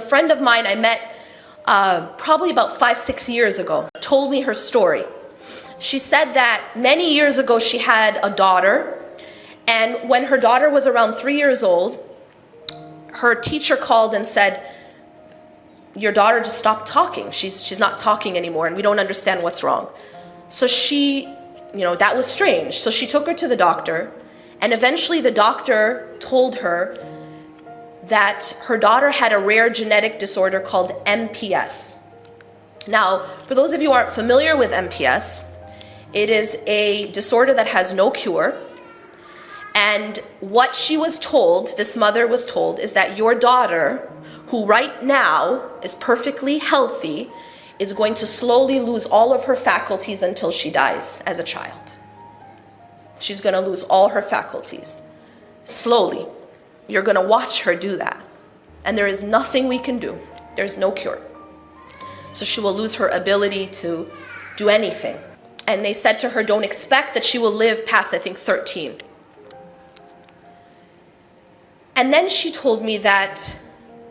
friend of mine I met probably about 5-6 years ago, told me her story. She said that many years ago she had a daughter, and when her daughter was around 3 years old, her teacher called and said, your daughter just stopped talking. She's not talking anymore, and we don't understand what's wrong. So she, that was strange. So she took her to the doctor, and eventually the doctor told her that her daughter had a rare genetic disorder called MPS. Now, for those of you who aren't familiar with MPS, it is a disorder that has no cure. And what she was told, this mother was told, is that your daughter, who right now is perfectly healthy, is going to slowly lose all of her faculties until she dies as a child. She's going to lose all her faculties. Slowly. You're going to watch her do that. And there is nothing we can do. There's no cure. So she will lose her ability to do anything. And they said to her, don't expect that she will live past, I think, 13. And then she told me that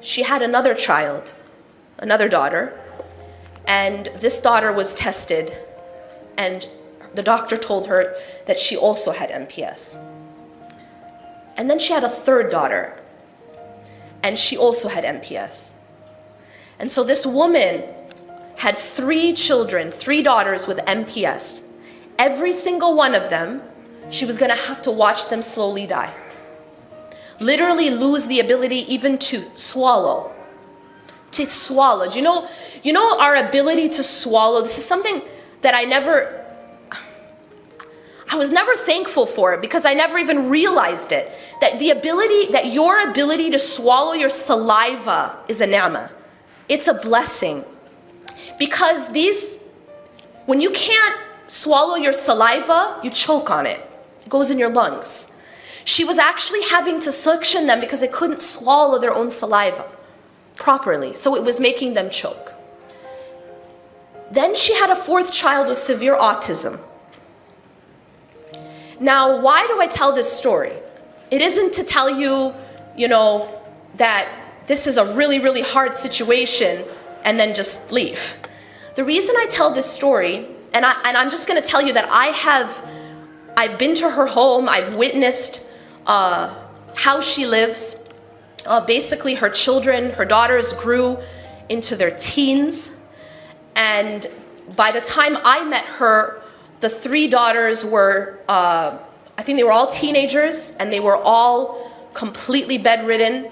she had another child, another daughter, and this daughter was tested, and the doctor told her that she also had MPS. And then she had a third daughter, and she also had MPS. And so this woman had 3 children, 3 daughters with MPS. Every single one of them, she was going to have to watch them slowly die. Literally lose the ability even to swallow. To swallow. Do you know our ability to swallow? This is something that I was never thankful for it, because I never even realized it. That your ability to swallow your saliva is a ni'mah. It's a blessing. Because when you can't swallow your saliva, you choke on it. It goes in your lungs. She was actually having to suction them because they couldn't swallow their own saliva properly. So it was making them choke. Then she had a 4th child with severe autism. Now, why do I tell this story? It isn't to tell you, that this is a really, really hard situation and then just leave. The reason I tell this story, and I'm just going to tell you that I've been to her home, I've witnessed how she lives. Basically, her children, her daughters grew into their teens. And by the time I met her, the 3 daughters were, I think they were all teenagers, and they were all completely bedridden.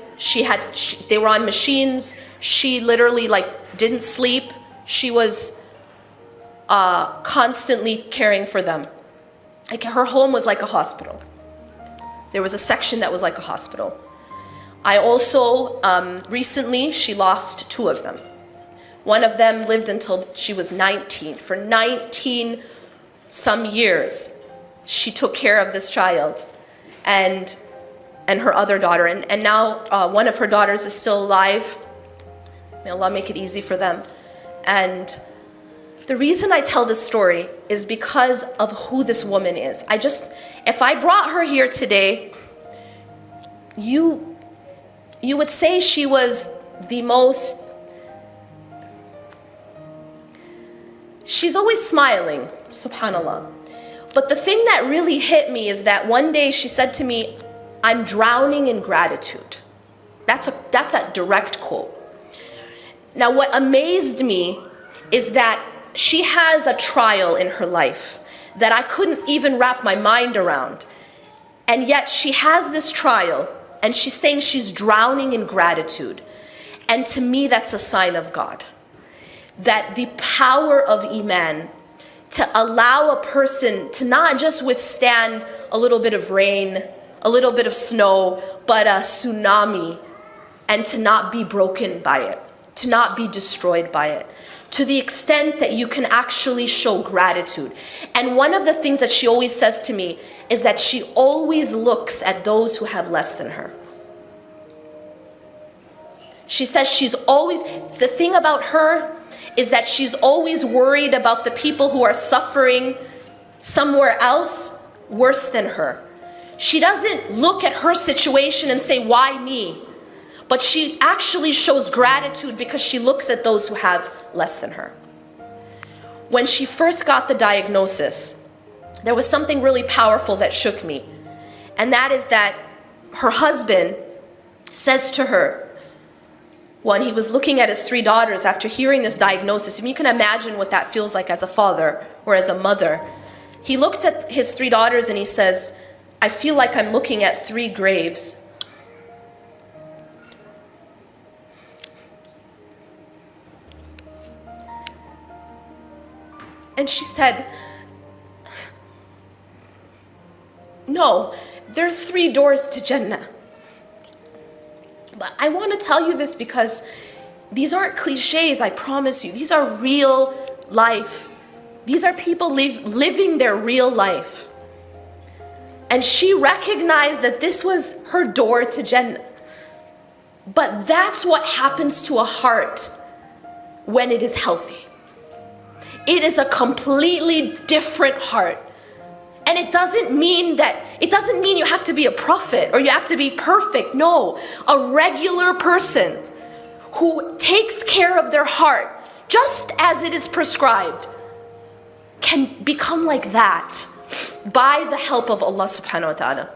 They were on machines. She literally didn't sleep. She was constantly caring for them. Her home was like a hospital. There was a section that was like a hospital. I also, recently, she lost 2 of them. One of them lived until she was 19. For 19 some years, she took care of this child and her other daughter. And now one of her daughters is still alive. May Allah make it easy for them. And the reason I tell this story is because of who this woman is. If I brought her here today, you would say she was the most, she's always smiling, subhanAllah. But the thing that really hit me is that one day she said to me, I'm drowning in gratitude. That's a direct quote. Now what amazed me is that she has a trial in her life that I couldn't even wrap my mind around. And yet she has this trial, and she's saying she's drowning in gratitude. And to me, that's a sign of God. That the power of Iman, to allow a person to not just withstand a little bit of rain, a little bit of snow, but a tsunami, and to not be broken by it, to not be destroyed by it, to the extent that you can actually show gratitude. And one of the things that she always says to me is that she always looks at those who have less than her. She says the thing about her is that she's always worried about the people who are suffering somewhere else worse than her. She doesn't look at her situation and say, why me? but she actually shows gratitude because she looks at those who have less than her. When she first got the diagnosis, there was something really powerful that shook me. And that is that her husband says to her, when he was looking at his 3 daughters after hearing this diagnosis, and you can imagine what that feels like as a father or as a mother, he looked at his 3 daughters and he says, I feel like I'm looking at 3 graves. And she said, no, there are 3 doors to Jannah. But I want to tell you this because these aren't cliches, I promise you. These are real life. These are people living their real life. And she recognized that this was her door to Jannah. But that's what happens to a heart when it is healthy. It is a completely different heart. And it doesn't mean you have to be a prophet or you have to be perfect. No, a regular person who takes care of their heart just as it is prescribed can become like that by the help of Allah subhanahu wa ta'ala.